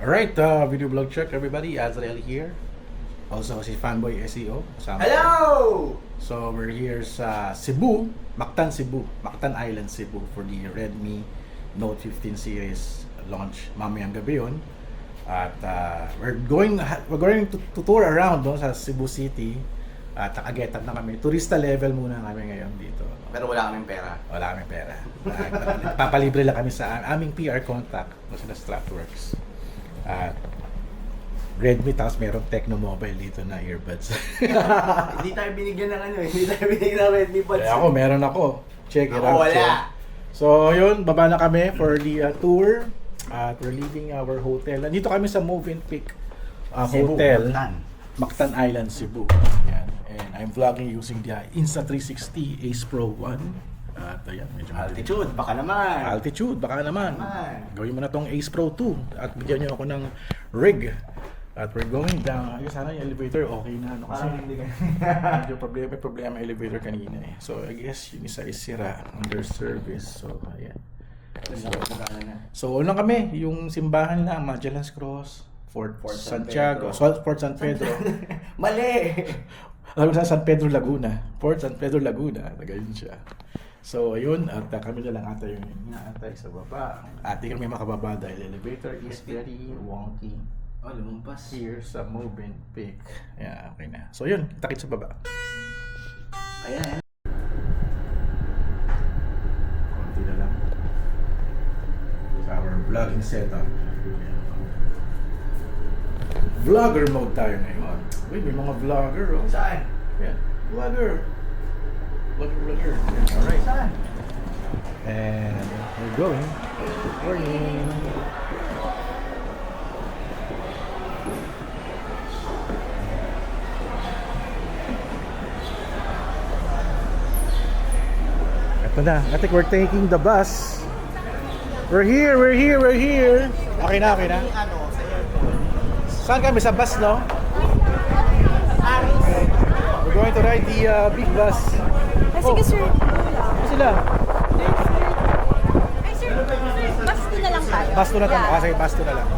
Alright, video vlog check everybody. Azrael here. Also si Fanboy SEO. Kasama. Hello! So we're here sa Cebu, Mactan Island, Cebu for the Redmi Note 15 series launch mamayang gabi yun. At we're going to tour around no, sa Cebu City. At nakaget up na kami. Turista level muna kami ngayon dito. No? Pero wala kaming pera. Wala kaming pera. Papalibre lang kami sa aming PR contact no, sila Stratworks. At Redmi, tapos merong Tecno Mobile dito na earbuds. Hindi tayo binigyan ng hindi tayo binigyan ng Redmi Buds. Ako, meron ako. Check it out. Wala. So, yun, baba na kami for the tour. At we're leaving our hotel. Nandito kami sa Movenpick Cebu, Hotel. Mactan. Mactan Island, Cebu. Yan. And I'm vlogging using the Insta360 Ace Pro 1. At ayan, medyo Altitude, baka naman. Altitude, baka naman. Naman. Gawin mo na tong Ace Pro 2 at bigyan nyo ako ng rig. At we're going down. Ay, sana yung elevator okay na. No? Kasi Parang hindi ka. medyo may problema yung elevator kanina eh. So I guess yung isa is sira under service. So ayan. So unang kami, yung simbahan lang, Magellan's Cross, Fort Santiago, Fort San Pedro. Mali! Alam mo sa San Pedro Laguna, Fort San Pedro Laguna, ganyan siya. So ayun, at kami na lang ata yung inaantay sa baba. At di kami makababa dahil elevator is very wonky. Oh, lumampas. Here sa Movenpick. Yeah, okay na. So yun, takit sa baba. Ayan. Konti na lang. Sa our vlogging setup. Vlogger mode tayo ngayon. Uy, may mga vlogger oh. Saan? Yeah, vlogger. Vlogger. Alright. Saan? And we're going. Good morning. Ito na. I think we're taking the bus. We're here. Okay na. Saan kami? Sa bus, no? We're going to ride the big bus. Sige, sir. Sila? Ay, sir. Bus na lang tayo. Bus to na tayo. Sige, bus to na lang.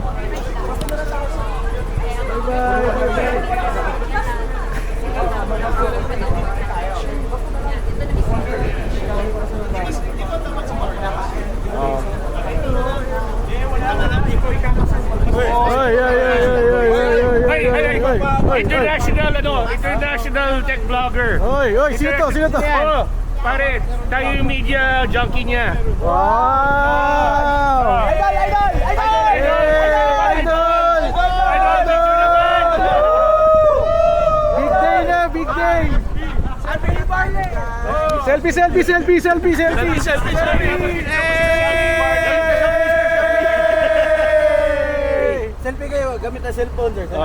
International tech vlogger. Oy, sino to? Oh, pare, tayo yung media junkie niya. Wow! Idol! Big day! Selfie! Selfie kayo, gamit na cellphone, sir. Teka.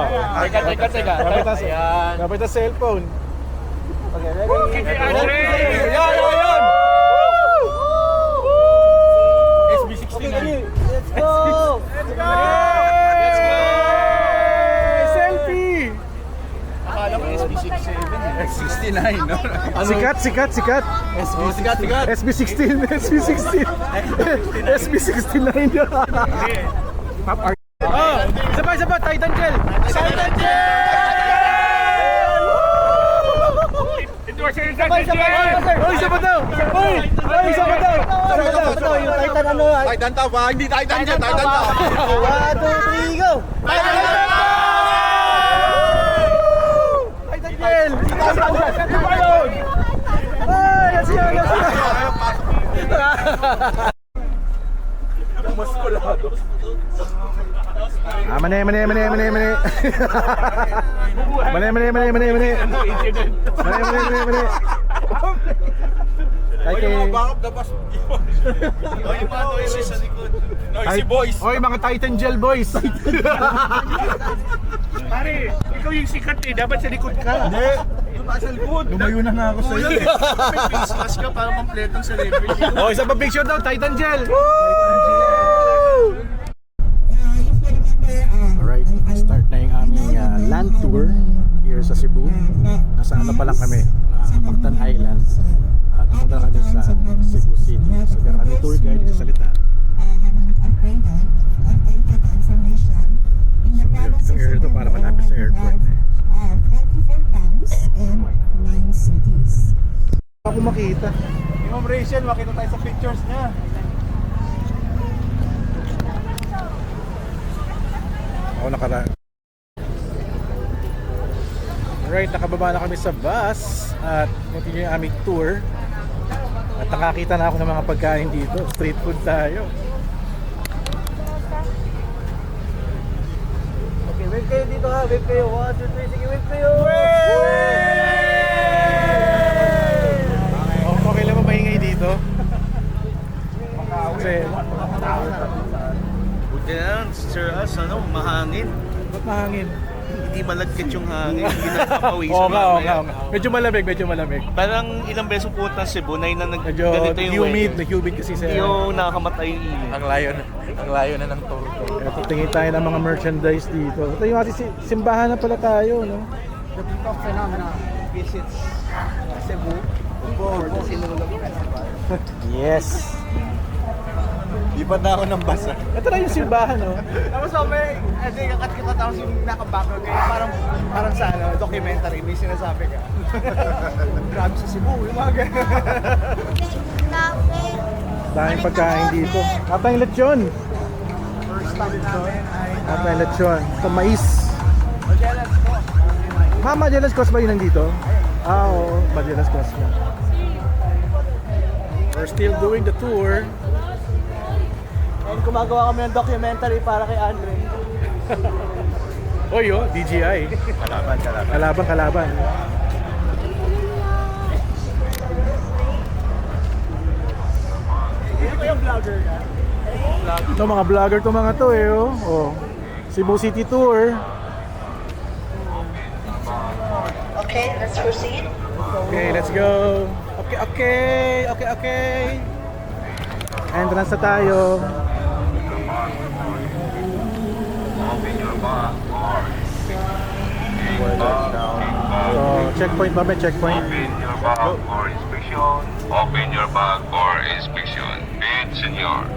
Kapit na cellphone. Okay, ready? Yan! SB69. Let's go! Selfie! Akala ko SB67. S69, no? Sikat. SB16. SB69. Sabay, Titan Gel! Oy, isa pa daw! Yung Titan ano? Titan top ha, hindi Titan dyan, Titan top. 1, 2, 3, go! Titan Gel! Ay, let's go! Mani. Mani. Yung mga backup na bus. Yung mga noises sa likod. Noisy boys. Oy, mga Titan Gel boys. Pare, ikaw yung sikat eh. Dapat sa likod ka. Hindi. Doon tayo sa likod. Lumayo na nga ako sa iyo. May face mask ka para kompletong celebrity. Oh, isa pa picture daw, Titan Gel. Alright, start na yung aming land tour here sa Cebu. Nasa ano pa lang kami, Mactan Island. At pumunta kami sa Cebu City. So, meron kami tour guide sa salita. I have been upgraded. Updated information. makita. Yung Ma'am Rachel, makita tayo sa pictures niya. Ako nakaraan. Alright, nakababa na kami sa bus at continue yung aming tour. At nakakita na ako ng mga pagkain dito. Street food tayo. Okay, wave kayo dito ha. Wave kayo. 1, 2, 3. Sige, wave kayo. Okay lang ba maingay dito? Kasi, Buti na lang, Sir As, mahangin. ba't mahangin? Hindi malagkit yung hangin. Hindi na napapawisan. Oo nga. mamaya. Medyo malamig. Parang ilang beses pumunta ng Cebu na Medyo ganito yung humid kasi sa... Hindi yung nakakamatay yung init. Ang layo na ng tour ko. Ito, tingin tayo ng mga merchandise dito. Ito yung kasi simbahan na pala tayo, no? The Peak of Phenomena visits Cebu for the Sinulog Festival. Yes! Lipat na ako ng bus. Ito na yung simbahan, no? Tapos may, kakat-kita tapos yung naka-background kayo, parang sa documentary, may sinasabi ka. Grabe sa Cebu, yung mga ganyan. Daming pagkain dito. Atang lechon. First stop namin ay Atang lechon. Ito, mais. Magellan's Cross. Magellan's Cross ba yun nandito? Oo, Magellan's Cross na. We're still doing the tour. And gumagawa kami ng documentary para kay Andre. Oy, DJI. Kalaban. Hindi ba yung vlogger ka? Ito, mga vlogger to mga to eh, oh. Oh. Cebu City Tour. Okay, let's proceed. Okay, let's go. Okay. Entrance na tayo. So, checkpoint ba? May checkpoint? Open your bag for inspection. Open your bag for inspection. It's senior.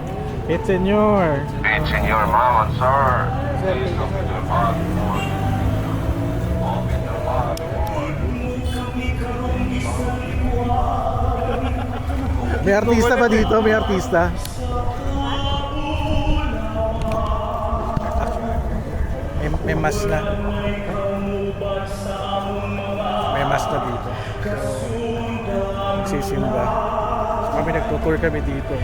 It's in your... It's senior, ma'am and sir. Please open your bag for... Open your bag for... May artista ba dito? May artista? May mas na. May mas na dito. Nagsisimba. Kami nagtutour kami dito.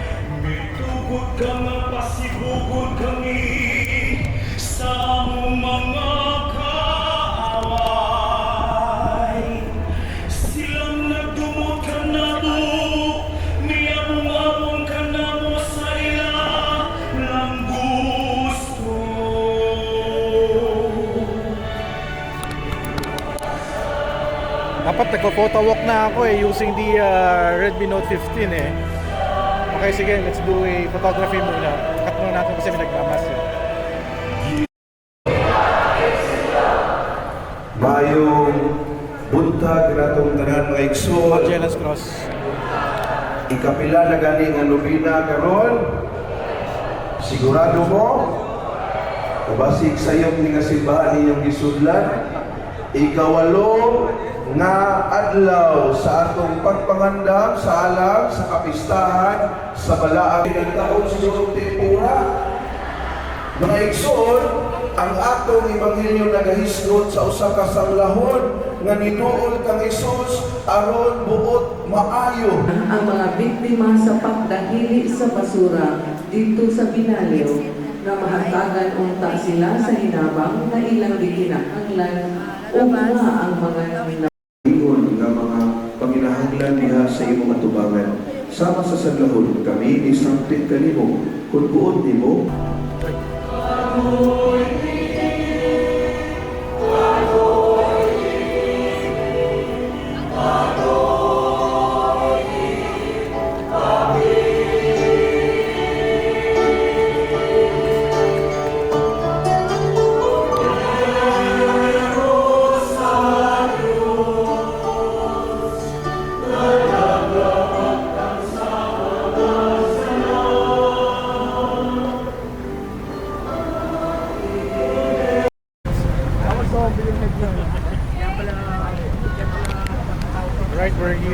Dapat nagpo-photo walk na ako using the Redmi Note 15 eh. Okay, sige, let's do a photography muna. Cut muna natin kasi may nagmamas eh. Mayong buntag natong tanan mga igsoon. Magellan's Cross. Ikapila na gani nga nobina karon. Sigurado mo? Kabasig sayop ni nga simbahan ninyong gisudlan. Ikawalo nga adlaw sa atong pagpangandam sa alam sa kapistahan sa balaang ng taon siguro tempura. Mga igsoon, ang atong ebanghelyo nagahisgot sa usa ka sanglahon nga niduol kang Hesus aron buot maayo. Ang mga biktima sa pagdahili sa basura dito sa Binaliw na mahatagan unta sila sa hinabang na ilang gikinahanglan o nga ang mga Ingon nga mga panginahanglan niya sa imong atubangan. Sama sa sanlahon kami isangpit kanimo kung buot nimo.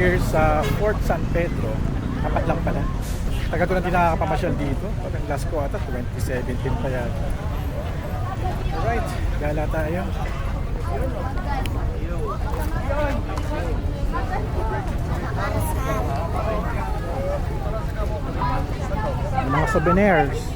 here sa Fort San Pedro. Kapat lang pala. Taga ko na din nakakapamasyal dito. Parang last ko ata, 2017 pa yata. Alright, gala tayo. Mga souvenirs.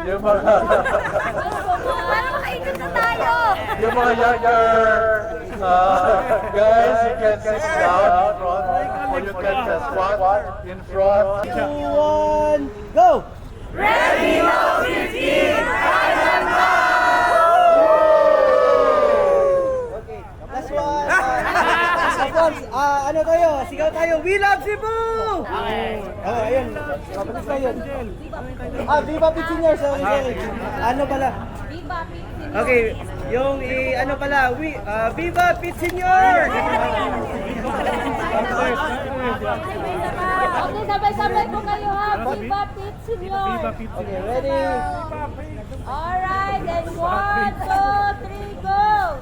Yung mga, Para makaikot na tayo! yung mga younger guys, you can sit down in front, or you can just squat in front. 2, 1, go! Okay, last one. Pops, ano tayo? Sigaw tayo. We love Cebu! Oh, ayun. Papalis na yun. Viva Pit Senior. Sorry. Ano pala? Viva Pizza! Okay, yung ano pala, Viva Pit Senior! Okay, sabay-sabay po kayo ha! Viva Pizza! Okay, ready? Alright, and 1, 2, 3, go!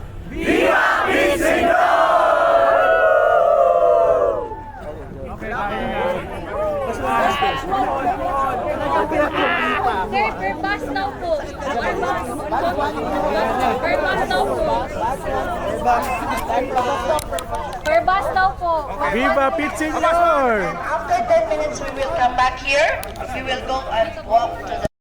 Sir, per bus daw po. Per bus daw po. Per bus daw po. Viva Pit Senior! After 10 minutes, we will come back here. We will go and walk to the